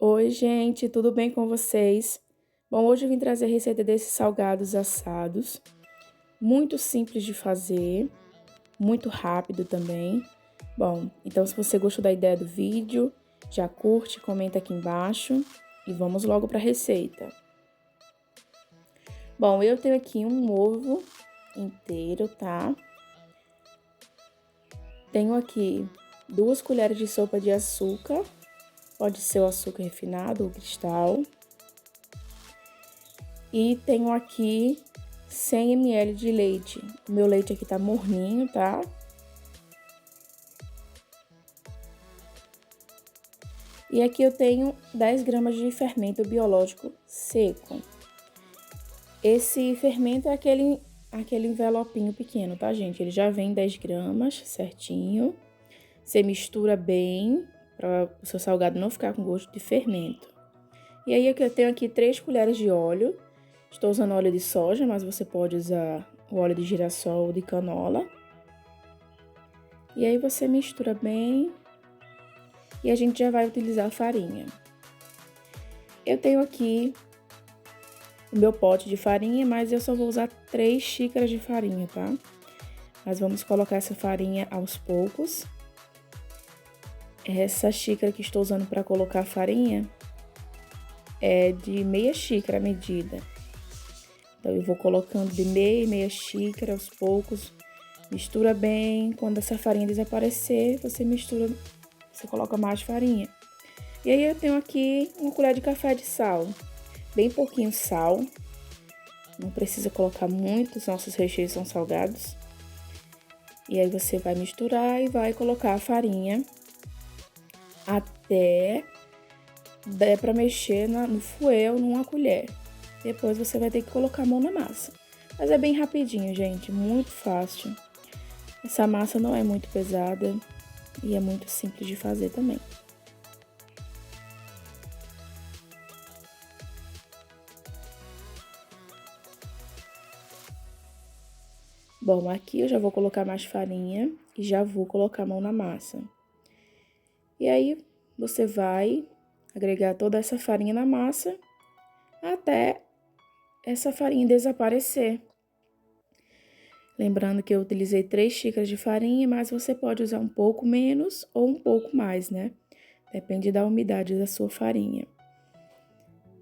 Oi, gente, tudo bem com vocês? Bom, hoje eu vim trazer a receita desses salgados assados. Muito simples de fazer, muito rápido também. Bom, então se você gostou da ideia do vídeo, já curte, comenta aqui embaixo e vamos logo para a receita. Bom, eu tenho aqui um ovo inteiro, tá? Tenho aqui 2 colheres de sopa de açúcar, pode ser o açúcar refinado ou cristal. E tenho aqui 100 ml de leite. O meu leite aqui tá morninho, tá? E aqui eu tenho 10 gramas de fermento biológico seco. Esse fermento é aquele envelopinho pequeno, tá, gente? Ele já vem 10 gramas certinho. Você mistura bem para o seu salgado não ficar com gosto de fermento. E aí eu tenho aqui 3 colheres de óleo. Estou usando óleo de soja, mas você pode usar o óleo de girassol ou de canola. E aí você mistura bem e a gente já vai utilizar a farinha. Eu tenho aqui o meu pote de farinha, mas eu só vou usar 3 xícaras de farinha, tá? Mas vamos colocar essa farinha aos poucos. Essa xícara que estou usando para colocar a farinha é de meia xícara a medida. Então, eu vou colocando de meia xícara aos poucos. Mistura bem. Quando essa farinha desaparecer, você mistura, você coloca mais farinha. E aí, eu tenho aqui uma colher de café de sal. Bem pouquinho sal. Não precisa colocar muito, os nossos recheios são salgados. E aí, você vai misturar e vai colocar a farinha até der pra mexer no fouet ou numa colher. Depois você vai ter que colocar a mão na massa. Mas é bem rapidinho, gente, muito fácil. Essa massa não é muito pesada e é muito simples de fazer também. Bom, aqui eu já vou colocar mais farinha e já vou colocar a mão na massa. E aí, você vai agregar toda essa farinha na massa até essa farinha desaparecer. Lembrando que eu utilizei 3 xícaras de farinha, mas você pode usar um pouco menos ou um pouco mais, né? Depende da umidade da sua farinha.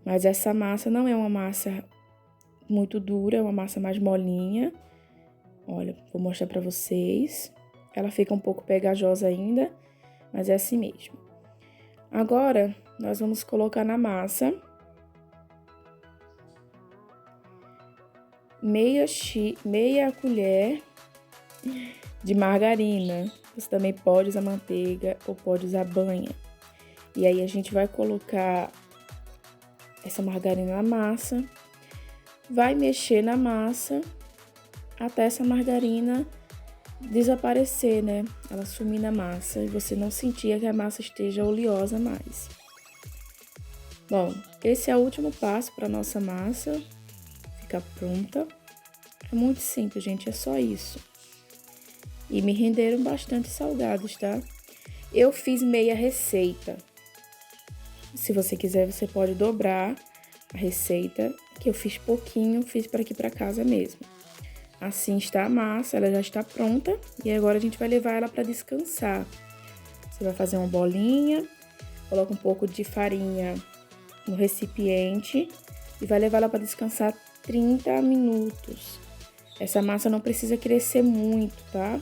Mas essa massa não é uma massa muito dura, é uma massa mais molinha. Olha, vou mostrar pra vocês. Ela fica um pouco pegajosa ainda, mas é assim mesmo. Agora, nós vamos colocar na massa meia colher de margarina. Você também pode usar manteiga ou pode usar banha. E aí, a gente vai colocar essa margarina na massa, vai mexer na massa até essa margarina desaparecer, né? Ela sumir na massa e você não sentir que a massa esteja oleosa mais. Bom, esse é o último passo para nossa massa ficar pronta. É muito simples, gente, é só isso. E me renderam bastante salgados, tá? Eu fiz meia receita. Se você quiser, você pode dobrar a receita, que eu fiz pouquinho, fiz para aqui para casa mesmo. Assim está a massa, ela já está pronta e agora a gente vai levar ela para descansar. Você vai fazer uma bolinha, coloca um pouco de farinha no recipiente e vai levar ela para descansar 30 minutos. Essa massa não precisa crescer muito, tá?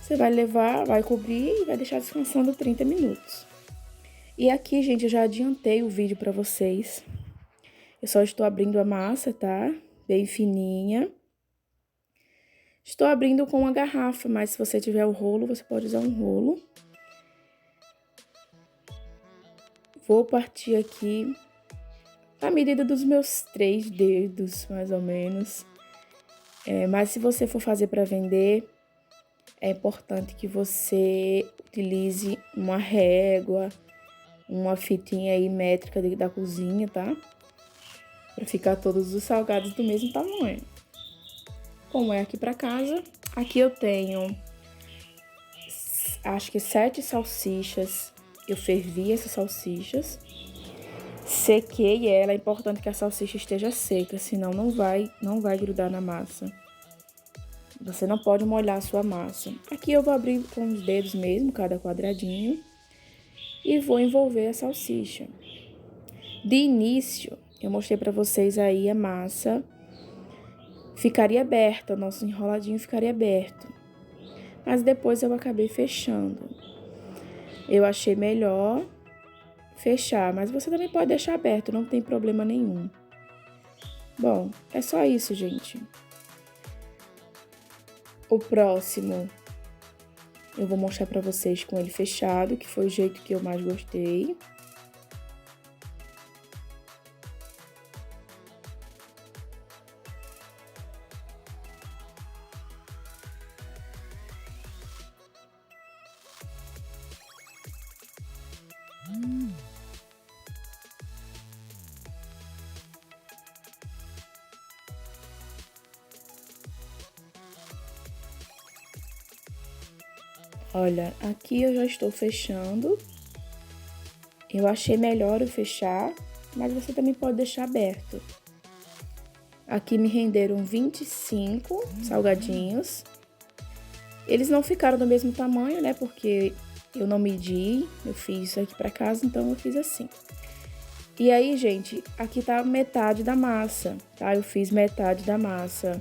Você vai levar, vai cobrir e vai deixar descansando 30 minutos. E aqui, gente, eu já adiantei o vídeo para vocês. Eu só estou abrindo a massa, tá? Bem fininha. Estou abrindo com uma garrafa, mas se você tiver o rolo, você pode usar um rolo. Vou partir aqui a medida dos meus 3 dedos, mais ou menos. Mas se você for fazer para vender, é importante que você utilize uma régua, uma fitinha aí métrica da cozinha, tá? Para ficar todos os salgados do mesmo tamanho. Como é aqui para casa, aqui eu tenho, acho que 7 salsichas eu fervi essas salsichas, sequei ela. É importante que a salsicha esteja seca, senão não vai grudar na massa. Você não pode molhar a sua massa. Aqui eu vou abrir com os dedos mesmo, cada quadradinho, e vou envolver a salsicha. De início, eu mostrei pra vocês aí a massa ficaria aberta, o nosso enroladinho ficaria aberto. Mas depois eu acabei fechando. Eu achei melhor fechar, mas você também pode deixar aberto, não tem problema nenhum. Bom, é só isso, gente. O próximo eu vou mostrar pra vocês com ele fechado, que foi o jeito que eu mais gostei. Olha, aqui eu já estou fechando. Eu achei melhor eu fechar, mas você também pode deixar aberto. Aqui me renderam 25 salgadinhos. Eles não ficaram do mesmo tamanho, né? Porque eu não medi, eu fiz isso aqui pra casa, então eu fiz assim. E aí, gente, aqui tá metade da massa, tá? Eu fiz metade da massa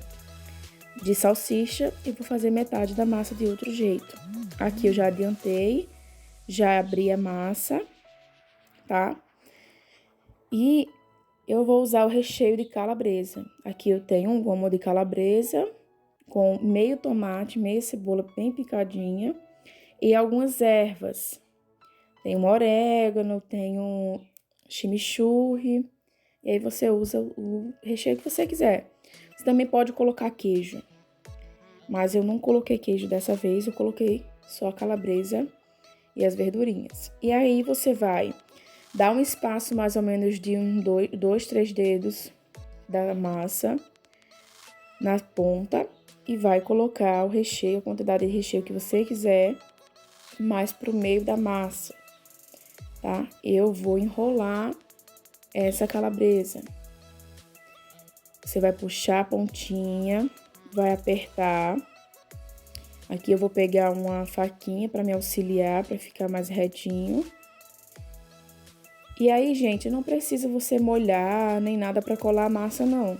de salsicha e vou fazer metade da massa de outro jeito. Aqui eu já adiantei, já abri a massa, tá? E eu vou usar o recheio de calabresa. Aqui eu tenho um gomo de calabresa com meio tomate, meia cebola bem picadinha e algumas ervas. Tem um orégano, tem um chimichurri, e aí você usa o recheio que você quiser. Você também pode colocar queijo, mas eu não coloquei queijo dessa vez, eu coloquei só a calabresa e as verdurinhas. E aí você vai dar um espaço mais ou menos de dois, 3 dedos da massa na ponta e vai colocar o recheio, a quantidade de recheio que você quiser, mais pro meio da massa, tá? Eu vou enrolar essa calabresa. Você vai puxar a pontinha, vai apertar. Aqui eu vou pegar uma faquinha para me auxiliar, para ficar mais retinho. E aí, gente, não precisa você molhar nem nada para colar a massa, não.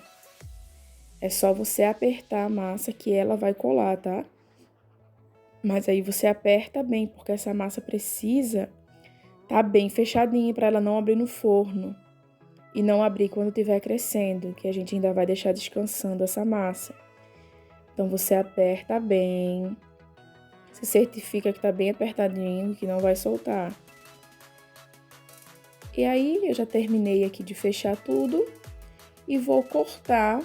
É só você apertar a massa que ela vai colar, tá? Mas aí você aperta bem, porque essa massa precisa tá bem fechadinha para ela não abrir no forno. E não abrir quando estiver crescendo, que a gente ainda vai deixar descansando essa massa. Então, você aperta bem, se certifica que tá bem apertadinho, que não vai soltar. E aí, eu já terminei aqui de fechar tudo e vou cortar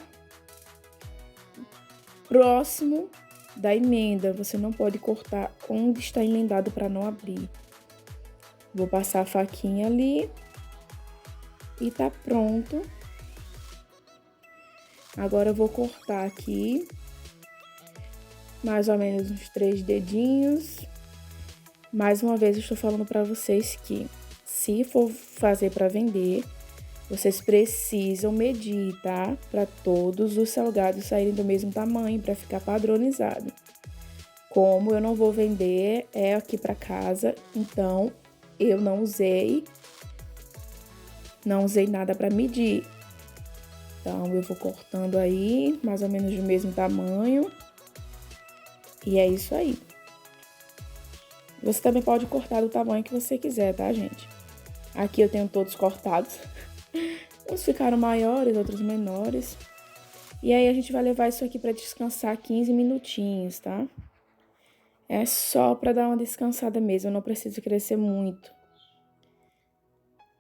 próximo da emenda. Você não pode cortar onde está emendado para não abrir. Vou passar a faquinha ali e tá pronto. Agora eu vou cortar aqui mais ou menos uns 3 dedinhos. Mais uma vez eu estou falando para vocês que se for fazer para vender, vocês precisam medir, tá? Para todos os salgados saírem do mesmo tamanho, para ficar padronizado. Como eu não vou vender aqui para casa, então eu não usei nada para medir. Então eu vou cortando aí, mais ou menos do mesmo tamanho. E é isso aí. Você também pode cortar do tamanho que você quiser, tá, gente? Aqui eu tenho todos cortados. Uns ficaram maiores, outros menores. E aí a gente vai levar isso aqui para descansar 15 minutinhos, tá? É só para dar uma descansada mesmo, não precisa crescer muito.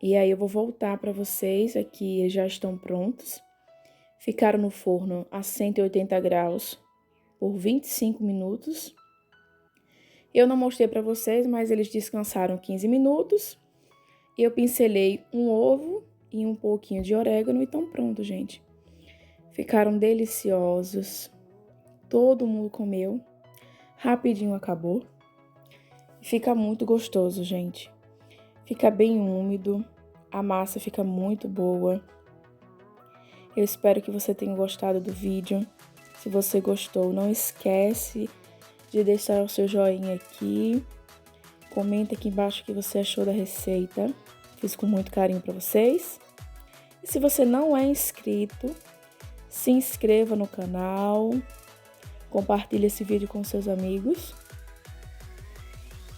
E aí eu vou voltar para vocês, aqui já estão prontos. Ficaram no forno a 180 graus por 25 minutos. Eu não mostrei para vocês, mas eles descansaram 15 minutos. Eu pincelei um ovo e um pouquinho de orégano e estão prontos, gente. Ficaram deliciosos. Todo mundo comeu. Rapidinho acabou. Fica muito gostoso, gente. Fica bem úmido, a massa fica muito boa. Eu espero que você tenha gostado do vídeo. Se você gostou, não esquece de deixar o seu joinha aqui. Comenta aqui embaixo o que você achou da receita. Fiz com muito carinho para vocês. E se você não é inscrito, se inscreva no canal. Compartilhe esse vídeo com seus amigos.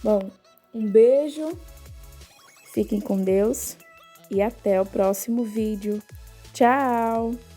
Bom, um beijo. Fiquem com Deus. E até o próximo vídeo. Tchau!